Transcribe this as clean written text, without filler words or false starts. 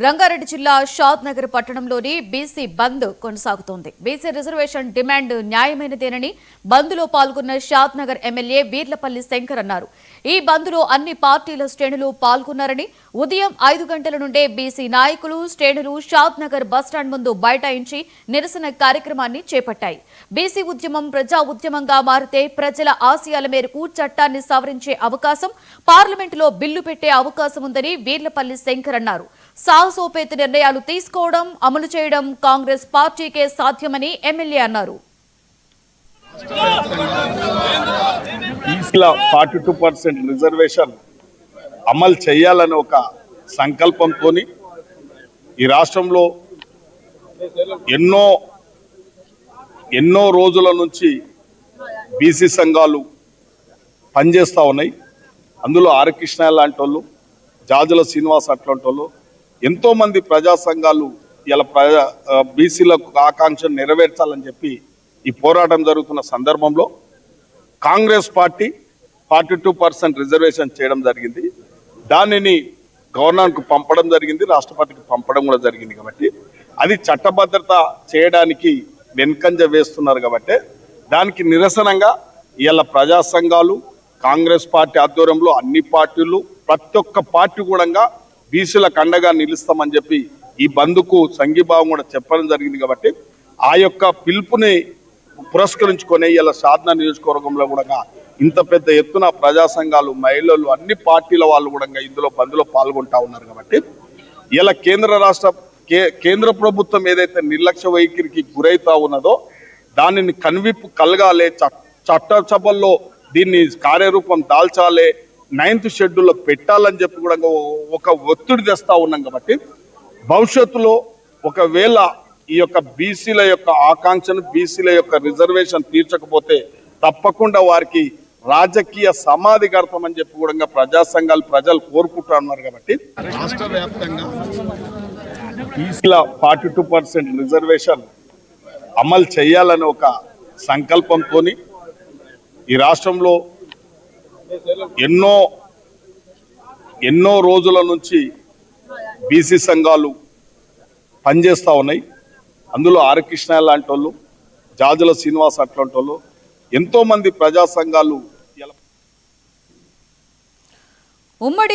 రంగారెడ్డి జిల్లా షాద్ నగర్ పట్టణంలోని బీసీ బంద్ కొనసాగుతోంది. బీసీ రిజర్వేషన్ డిమాండ్ న్యాయమైనదేనని బంద్లో పాల్గొన్న షాద్ నగర్ ఎమ్మెల్యే వీర్లపల్లి శంకర్ అన్నారు. ఈ బంద్లో అన్ని పార్టీల శ్రేణులు పాల్గొన్నారని, ఉదయం 5 గంటల నుండే బీసీ నాయకులు శ్రేణులు షాద్ నగర్ బస్టాండ్ ముందు బైఠాయించి నిరసన కార్యక్రమాన్ని చేపట్టాయి. బీసీ ఉద్యమం ప్రజా ఉద్యమంగా మారితే ప్రజల ఆశయాల మేరకు చట్టాన్ని సవరించే అవకాశం, పార్లమెంటులో బిల్లు పెట్టే అవకాశం ఉందని వీర్లపల్లి శంకర్ అన్నారు. సాహసోపేత నిర్ణయాలు తీసుకోవడం, అమలు చేయడం కాంగ్రెస్ పార్టీకే సాధ్యమని ఎమ్మెల్యే అన్నారు. 42% రిజర్వేషన్ అమలు చేయాలని ఒక సంకల్పంతో ఈ రాష్ట్రంలో ఎన్నో రోజుల నుంచి బీసీ సంఘాలు పనిచేస్తూ ఉన్నాయి. అందులో ఆర్ కృష్ణ లాంటి వాళ్ళు, జాజుల శ్రీనివాస్ అట్లాంటి వాళ్ళు, ఎంతో మంది ప్రజా సంఘాలు ఇలా బీసీలకు ఆకాంక్షను నెరవేర్చాలని చెప్పి ఈ పోరాటం జరుగుతున్న సందర్భంలో కాంగ్రెస్ పార్టీ 42% రిజర్వేషన్ చేయడం జరిగింది. దానిని గవర్నర్కు పంపడం జరిగింది, రాష్ట్రపతికి పంపడం కూడా జరిగింది. కాబట్టి అది చట్టబద్ధత చేయడానికి వెనుకంజ వేస్తున్నారు. కాబట్టి దానికి నిరసనంగా ఇలా ప్రజా సంఘాలు, కాంగ్రెస్ పార్టీ ఆధ్వర్యంలో అన్ని పార్టీలు, ప్రతి ఒక్క పార్టీ కూడా బీసీలకు అండగా నిలుస్తామని చెప్పి ఈ బంద్కు సంఘీభావం కూడా చెప్పడం జరిగింది. కాబట్టి ఆ యొక్క పిలుపుని పురస్కరించుకొని ఇలా సాధన నియోజకవర్గంలో కూడా ఇంత పెద్ద ఎత్తున ప్రజా సంఘాలు, మహిళలు, అన్ని పార్టీల వాళ్ళు కూడా ఇందులో బంద్లో పాల్గొంటా ఉన్నారు. కాబట్టి ఇలా కేంద్ర ప్రభుత్వం ఏదైతే నిర్లక్ష్య వైఖరికి గురైతా ఉన్నదో దానిని కనువిప్పు కలగాలి, చట్టసభల్లో దీన్ని కార్యరూపం దాల్చాలి, 9th షెడ్యూల్లో పెట్టాలని చెప్పి కూడా ఒక ఒత్తిడి తెస్తా ఉన్నాం. కాబట్టి భవిష్యత్తులో ఒకవేళ ఈ యొక్క బీసీల యొక్క ఆకాంక్షను, బీసీల యొక్క రిజర్వేషన్ తీర్చకపోతే తప్పకుండా వారికి రాజకీయ సమాధి కడతామని చెప్పి కూడా ప్రజా సంఘాలు, ప్రజలు కోరుకుంటా ఉన్నారు. కాబట్టి రాష్ట్ర వ్యాప్తంగా బీసీల 42% రిజర్వేషన్ అమలు చేయాలని ఒక సంకల్పంతో ఈ రాష్ట్రంలో ఎన్నో రోజుల నుంచి బీసీ సంఘాలు పనిచేస్తూ ఉన్నాయి. అందులో ఆర్ కృష్ణ లాంటి వాళ్ళు, జాజుల శ్రీనివాస్ అట్లాంటి వాళ్ళు, ఎంతో మంది ప్రజా సంఘాలు ఉమ్మడి